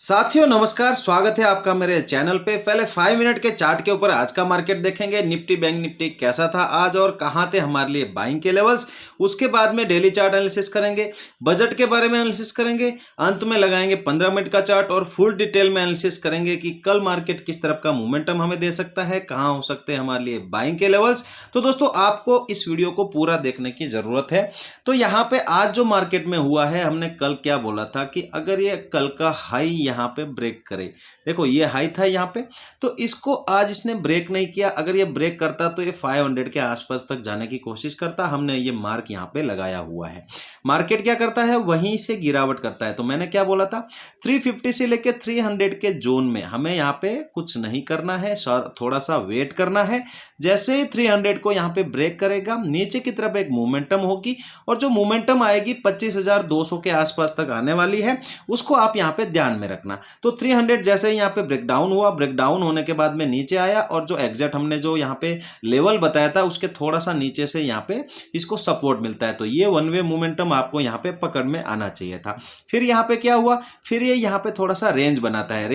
साथियों नमस्कार, स्वागत है आपका मेरे चैनल पे। पहले 5 मिनट के चार्ट के ऊपर आज का मार्केट देखेंगे। निफ्टी बैंक निफ्टी कैसा था आज और कहां थे हमारे लिए बाइंग के लेवल्स। उसके बाद में डेली चार्ट एनालिसिस करेंगे, बजट के बारे में एनालिसिस करेंगे, अंत में लगाएंगे 15 मिनट का चार्ट और फुल डिटेल में एनालिसिस करेंगे कि कल मार्केट किस तरफ का मोमेंटम हमें दे सकता है, कहां हो सकते हैं हमारे लिए बाइंग के लेवल्स। तो दोस्तों आपको इस वीडियो को पूरा देखने की जरूरत है। तो यहाँ पे आज जो मार्केट में हुआ है, हमने कल क्या बोला था कि अगर ये कल का हाई यहाँ पे ब्रेक करे, देखो ये हाई था यहाँ पे, तो इसको आज इसने ब्रेक नहीं किया। अगर ये ब्रेक करता तो ये 500 के आसपास तक जाने की कोशिश करता। हमने ये मार्क यहाँ पे लगाया हुआ है। मार्केट क्या करता है, वहीं से गिरावट करता है। तो मैंने क्या बोला था, 350 से लेके 300 के जोन में हमें यहाँ पे कुछ नहीं करना है, थोड़ा सा वेट करना है। जैसे ही 300 को यहाँ पे ब्रेक करेगा, नीचे की तरफ एक मोमेंटम होगी और जो मोमेंटम आएगी 25,200 के आसपास तक आने वाली है, उसको आप यहाँ पे ध्यान में रखना। तो 300 जैसे ही यहाँ पे ब्रेकडाउन हुआ, ब्रेकडाउन होने के बाद में नीचे आया और जो एग्जैक्ट हमने जो यहाँ पे लेवल बताया था उसके थोड़ा सा नीचे से यहाँ पे इसको सपोर्ट मिलता है। तो ये वन वे मोमेंटम आपको यहाँ पे पकड़ में आना चाहिए था। फिर यहाँ पे क्या हुआ, फिर ये यहाँ पे थोड़ा सा रेंज बनाता है,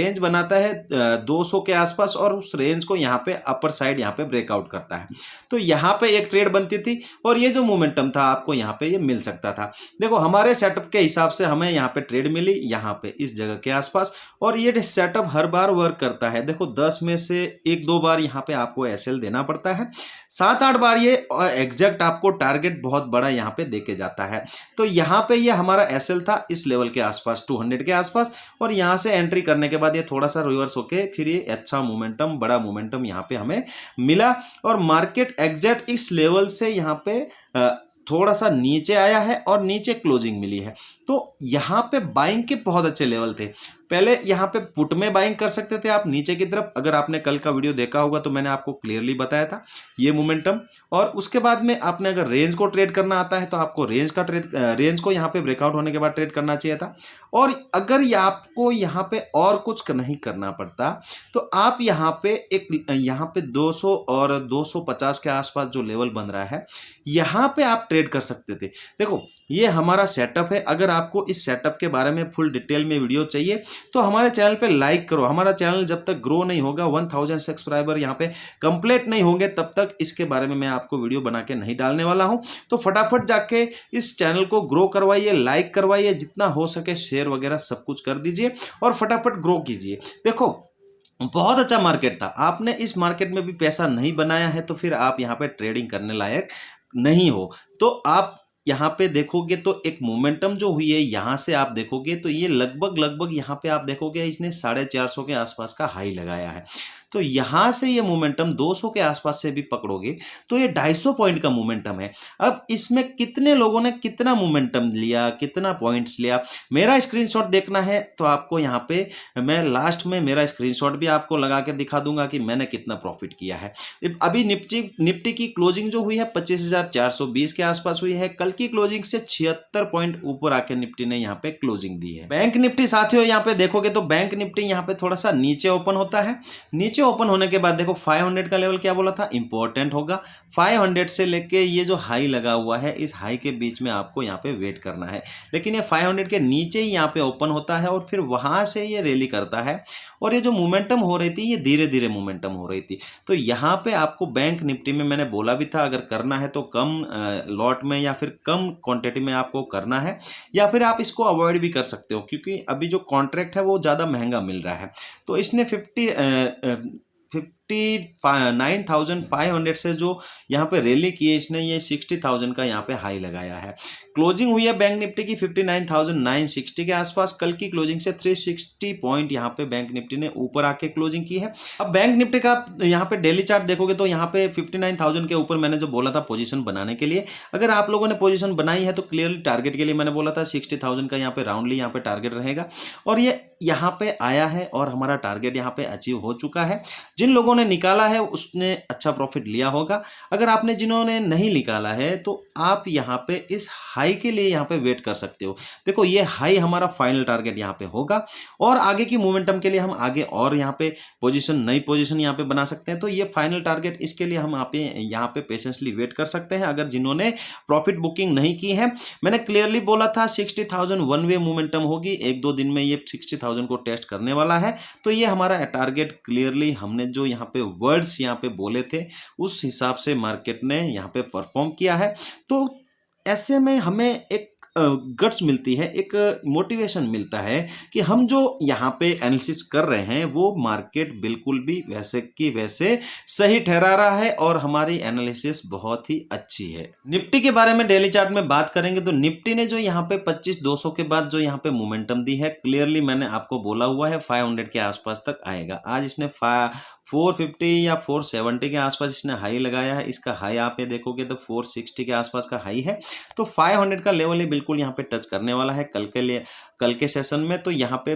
200 के आसपास और उस रेंज को यहाँ पे अपर साइड यहाँ पे ब्रेकआउट करता है। तो यहाँ पे एक ट्रेड बनती थी और ये जो मोमेंटम था आपको यहाँ पे ये मिल सकता था। देखो हमारे सेटअप के हिसाब से हमें यहाँ पे ट्रेड मिली यहाँ पे इस जगह के आसपास, और ये सेटअप हर बार वर्क करता है। देखो 10 में से 1-2 बार यहाँ पे आपको एसएल देना पड़ता है, 7-8 बार ये एग्जैक्ट आपको टारगेट बहुत बड़ा यहाँ पे देके जाता है। तो यहाँ पे ये हमारा एसएल था इस लेवल के आसपास, 200 के आसपास, और यहाँ से एंट्री करने के बाद ये थोड़ा सा रिवर्स होके फिर ये अच्छा मोमेंटम, बड़ा मोमेंटम यहाँ पे हमें मिला और मार्केट एग्जैक्ट इस लेवल से यहाँ पे थोड़ा सा नीचे आया है और नीचे क्लोजिंग मिली है। तो यहाँ पे बाइंग के बहुत अच्छे लेवल थे। पहले यहाँ पे पुट में बाइंग कर सकते थे आप नीचे की तरफ। अगर आपने कल का वीडियो देखा होगा तो मैंने आपको क्लियरली बताया था ये मोमेंटम। और उसके बाद में आपने अगर रेंज को ट्रेड करना आता है तो आपको रेंज को यहाँ पे ब्रेकआउट होने के बाद ट्रेड करना चाहिए था। और अगर आपको यहाँ पे और कुछ नहीं करना पड़ता तो आप यहाँ पे 200 और 250 के आसपास जो लेवल बन रहा है यहाँ पे आप ट्रेड कर सकते थे। देखो ये हमारा सेटअप है। अगर आपको इस सेटअप के बारे में फुल डिटेल में वीडियो चाहिए तो हमारे चैनल पे लाइक करो। हमारा चैनल जब तक ग्रो नहीं होगा, 1000 सब्सक्राइबर यहाँ पे कंप्लीट नहीं होंगे, तब तक इसके बारे में मैं आपको वीडियो बना के नहीं डालने वाला हूं। तो फटाफट जाके इस चैनल को ग्रो करवाइए, लाइक करवाइए, जितना हो सके शेयर वगैरह सब कुछ कर दीजिए और फटाफट ग्रो कीजिए। देखो बहुत अच्छा मार्केट था, आपने इस मार्केट में भी पैसा नहीं बनाया है तो फिर आप यहाँ पे ट्रेडिंग करने लायक नहीं हो। तो आप यहाँ पे देखोगे तो एक मोमेंटम जो हुई है, यहाँ से आप देखोगे तो ये लगभग यहाँ पे आप देखोगे इसने 450 के आसपास का हाई लगाया है। तो यहाँ से ये मोमेंटम 200 के आसपास से भी पकड़ोगे तो ये 250 पॉइंट का मोमेंटम है। अब इसमें कितने लोगों ने कितना मोमेंटम लिया, कितना पॉइंट्स लिया, मेरा स्क्रीनशॉट देखना है तो आपको यहाँ पे मैं लास्ट में मेरा स्क्रीनशॉट भी आपको लगा के दिखा दूंगा कि मैंने कितना प्रॉफिट किया है। अभी निफ्टी की क्लोजिंग जो हुई है 25,420 के आसपास हुई है। कल की क्लोजिंग से 76 पॉइंट ऊपर आके निफ्टी ने यहाँ पे क्लोजिंग दी है। बैंक निफ्टी साथियों यहाँ पे देखोगे तो बैंक निफ्टी यहाँ पे थोड़ा सा नीचे ओपन होता है। नीचे ओपन होने के बाद देखो 500 का लेवल क्या बोला था, इंपॉर्टेंट होगा। 500 से लेके ये जो हाई लगा हुआ है, इस हाई के बीच में आपको यहाँ पे वेट करना है। लेकिन ये 500 के नीचे ही यहाँ पे ओपन होता है और फिर वहां से ये रैली करता है। और ये जो मोमेंटम हो रही थी ये धीरे धीरे मोमेंटम हो रही थी। तो यहाँ पे आपको बैंक निफ्टी में मैंने बोला भी था, अगर करना है तो कम लॉट में या फिर कम क्वांटिटी में आपको करना है, या फिर आप इसको अवॉइड भी कर सकते हो क्योंकि अभी जो कॉन्ट्रैक्ट है वो ज़्यादा महंगा मिल रहा है। तो इसने 59,500 से जो यहाँ पे रैली की है, इसने ये 60,000 का यहाँ पे हाई लगाया है। क्लोजिंग हुई है बैंक निफ्टी की 59,960 के आसपास। कल की क्लोजिंग से 360 पॉइंट यहाँ पे बैंक निफ्टी ने ऊपर आके क्लोजिंग की है। अब बैंक निफ्टी का यहाँ पे डेली चार्ट देखोगे तो यहाँ पे 59,000 के ऊपर मैंने जो बोला था पोजीशन बनाने के लिए, अगर आप लोगों ने पोजीशन बनाई है तो क्लियरली टारगेट के लिए मैंने बोला था 60,000 का यहाँ पे राउंडली यहाँ पे टारगेट रहेगा और ये यहाँ पे आया है और हमारा टारगेट यहाँ पे अचीव हो चुका है। जिन लोगों ने निकाला है उसने अच्छा प्रॉफिट लिया होगा। अगर आपने जिन्होंने नहीं निकाला है तो आप यहाँ पे इस हाई के लिए यहाँ पे वेट कर सकते हो। देखो ये हाई हमारा फाइनल टारगेट यहाँ पे होगा और आगे की मोमेंटम के लिए हम आगे और यहाँ पे नई पोजीशन यहाँ पे बना सकते हैं। तो ये फाइनल टारगेट, इसके लिए हम आप यहाँ पे पेशेंसली वेट कर सकते हैं। अगर जिन्होंने प्रॉफिट बुकिंग नहीं की है, मैंने क्लियरली बोला था 60,000 वन वे मोमेंटम होगी, 1-2 दिन में ये 60,000 को टेस्ट करने वाला है। तो ये हमारा टारगेट क्लियरली हमने जो यहाँ पे वर्ड्स यहाँ पे बोले थे उस हिसाब से मार्केट ने यहाँ पे परफॉर्म किया है। तो ऐसे में हमें एक गट्स मिलती है, एक मोटिवेशन मिलता है कि हम जो यहाँ पे एनालिसिस कर रहे हैं वो मार्केट बिल्कुल भी वैसे की वैसे सही ठहरा रहा है और हमारी एनालिसिस बहुत ही अच्छी है। निफ्टी के बारे में डेली चार्ट में बात करेंगे तो निफ्टी ने जो यहाँ पे 25,200 के बाद जो यहाँ पे मोमेंटम दी है, क्लियरली मैंने आपको बोला हुआ है 500 के आसपास तक आएगा। आज इसने 450 या 470 के आसपास इसने हाई लगाया है। इसका हाई आप ये देखोगे तो 460 के आसपास का हाई है। तो 500 का लेवल ही बिल्कुल यहाँ पे टच करने वाला है कल के सेशन में। तो यहाँ पे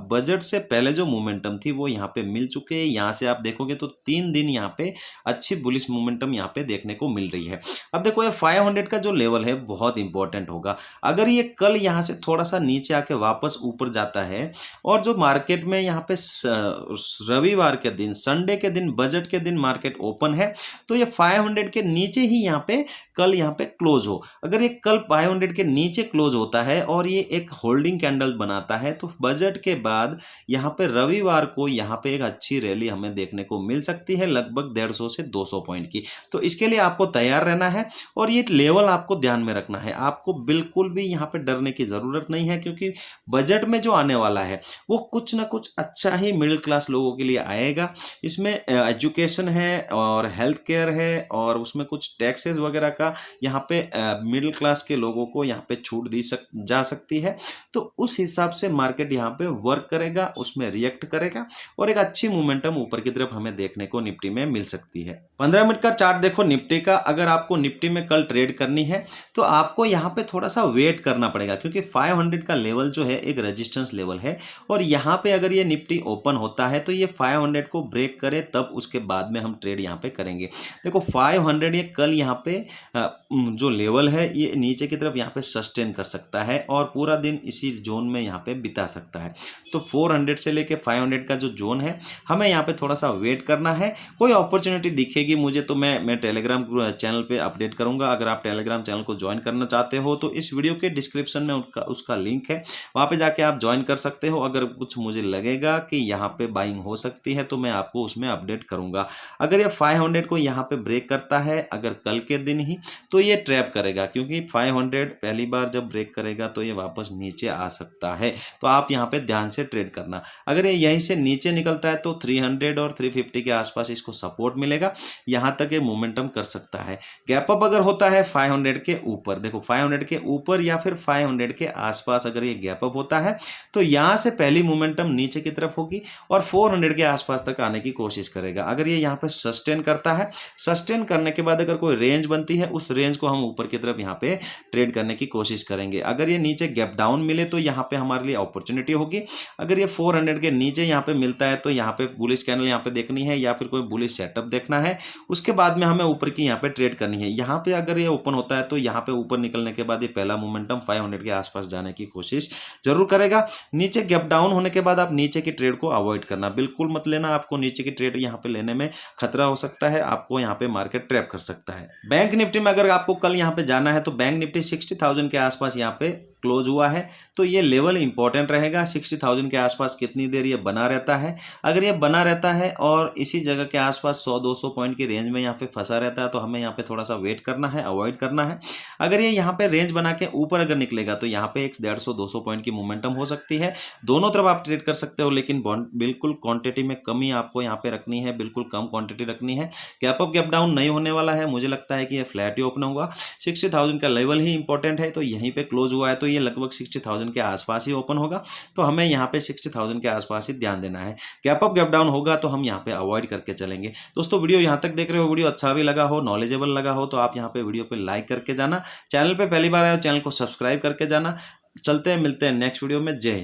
बजट से पहले जो मोमेंटम थी वो यहाँ पे मिल चुके हैं। यहाँ से आप देखोगे तो 3 दिन यहाँ पे अच्छी बुलिश मोमेंटम यहाँ पे देखने को मिल रही है। अब देखो ये 500 का जो लेवल है बहुत इंपॉर्टेंट होगा। अगर ये कल यहाँ से थोड़ा सा नीचे आके वापस ऊपर जाता है और जो मार्केट में यहाँ पे रविवार के दिन, संडे के दिन, बजट के दिन मार्केट ओपन है, तो ये 500 के नीचे ही यहाँ पे कल यहाँ पे क्लोज हो। अगर ये कल 500 के नीचे क्लोज होता है और ये एक होल्डिंग कैंडल बनाता है तो बजट के बाद यहाँ पे रविवार को यहाँ पे एक अच्छी रैली हमें देखने को मिल सकती है, लगभग 150 से 200 पॉइंट की। तो इसके लिए आपको तैयार रहना है और ये लेवल आपको ध्यान में रखना है। आपको बिल्कुल भी यहाँ पे डरने की जरूरत नहीं है, क्योंकि बजट में जो आने वाला है वो कुछ ना कुछ अच्छा ही मिडिल क्लास लोगों के लिए आएगा। इसमें एजुकेशन है और हेल्थ केयर है और उसमें कुछ टैक्सेस वगैरह का यहाँ पे मिडिल क्लास के लोगों को यहाँ पे छूट दी जा सकती है। तो उस हिसाब से मार्केट यहाँ पे वर्क करेगा, उसमें रिएक्ट करेगा और एक अच्छी मोमेंटम ऊपर की तरफ हमें देखने को निफ्टी में मिल सकती है। 15 मिनट का चार्ट देखो निफ्टी का। अगर आपको निफ्टी में कल ट्रेड करनी है तो आपको यहाँ पे थोड़ा सा वेट करना पड़ेगा, क्योंकि 500 का लेवल जो है एक रेजिस्टेंस लेवल है और यहाँ पे अगर ये निफ्टी ओपन होता है तो ये 500 को ब्रेक करे तब उसके बाद में हम ट्रेड यहाँ पे करेंगे। देखो 500 ये कल यहाँ पे जो लेवल है ये नीचे की तरफ यहाँ पे सस्टेन कर सकता है और पूरा दिन इसी जोन में यहाँ पे बिता सकता है। तो 400 से लेके 500 का जो जोन है हमें यहाँ पे थोड़ा सा वेट करना है। कोई अपॉर्चुनिटी दिखेगी मुझे तो मैं टेलीग्राम चैनल पे अपडेट करूंगा। अगर आप टेलीग्राम चैनल को ज्वाइन करना चाहते हो तो इस वीडियो के डिस्क्रिप्शन में उसका लिंक है, वहाँ पे जाके आप ज्वाइन कर सकते हो। अगर कुछ मुझे लगेगा कि यहाँ पे बाइंग हो सकती है तो मैं आपको उसमें अपडेट करूंगा। अगर ये 500 को यहाँ पे ब्रेक करता है अगर कल के दिन ही, तो ये ट्रैप करेगा, क्योंकि 500 पहली बार जब ब्रेक करेगा तो ये वापस नीचे आ सकता है। तो आप यहाँ पे ध्यान से ट्रेड करना। अगर ये यहीं से नीचे निकलता है तो 300 और 350 के आसपास इसको सपोर्ट मिलेगा, यहाँ तक ये मोमेंटम कर सकता है। गैप अप अगर होता है 500 के ऊपर, देखो 500 के ऊपर या फिर 500 के आसपास अगर ये गैप अप होता है तो यहाँ से पहली मोमेंटम नीचे की तरफ होगी और 400 के आसपास तक आने की कोशिश करेगा। अगर ये यहाँ पे सस्टेन करता है, सस्टेन करने के बाद अगर कोई रेंज बनती है उस रेंज को हम ऊपर की तरफ यहाँ पे ट्रेड करने की कोशिश करेंगे। अगर ये नीचे गैप डाउन मिले तो यहाँ पे हमारे लिए अपॉर्चुनिटी होगी। अगर ये 400 के नीचे यहाँ पे मिलता है तो यहाँ पे बुलिश कैंडल यहाँ पे देखनी है या फिर कोई बुलिश सेटअप देखना है, उसके बाद में हमें ऊपर की यहाँ पे ट्रेड करनी है। यहाँ पे अगर ये ओपन होता है तो यहाँ पे ऊपर निकलने के बाद ये पहला मोमेंटम 500 के आसपास जाने की कोशिश जरूर करेगा। नीचे गैप डाउन होने के बाद आप नीचे की ट्रेड को अवॉइड करना, बिल्कुल मत लेना। आपको नीचे की ट्रेड यहाँ पे लेने में खतरा हो सकता है, आपको यहाँ पे मार्केट ट्रैप कर सकता है। बैंक निफ्टी में अगर आपको कल यहाँ पे जाना है तो बैंक निफ्टी 60,000 के आसपास यहाँ पे क्लोज हुआ है, तो ये लेवल इंपॉर्टेंट रहेगा। 60,000 के आसपास कितनी देर ये बना रहता है, अगर ये बना रहता है और इसी जगह के आसपास 100-200 पॉइंट की रेंज में यहाँ पे फंसा रहता है तो हमें यहाँ पे थोड़ा सा वेट करना है, अवॉइड करना है। अगर ये यहाँ पे रेंज बना के ऊपर अगर निकलेगा तो यहाँ पे एक 150-200 पॉइंट की मोमेंटम हो सकती है। दोनों तरफ आप ट्रेड कर सकते हो, लेकिन बिल्कुल क्वांटिटी में कमी आपको यहाँ पे रखनी है, बिल्कुल कम क्वांटिटी रखनी है। गैप अप गैप डाउन नहीं होने वाला है, मुझे लगता है कि ये फ्लैट ही ओपन होगा। 60,000 का लेवल ही इंपॉर्टेंट है, तो यहीं पे क्लोज हुआ है तो ये लगभग 60,000 के आसपास ही ओपन होगा। तो हमें यहाँ पे 60,000 के आसपास ही ध्यान देना है। गैप अप गैप डाउन होगा तो हम यहाँ पे अवॉइड करके चलेंगे। दोस्तों वीडियो यहाँ तक देख रहे हो, वीडियो अच्छा भी लगा हो, नॉलेजेबल लगा हो तो आप यहाँ पे वीडियो पे लाइक करके जाना। चैनल पे पहली बार आए हो चैनल को सब्सक्राइब करके जाना। चलते हैं, मिलते हैं नेक्स्ट वीडियो में। जय हिंद।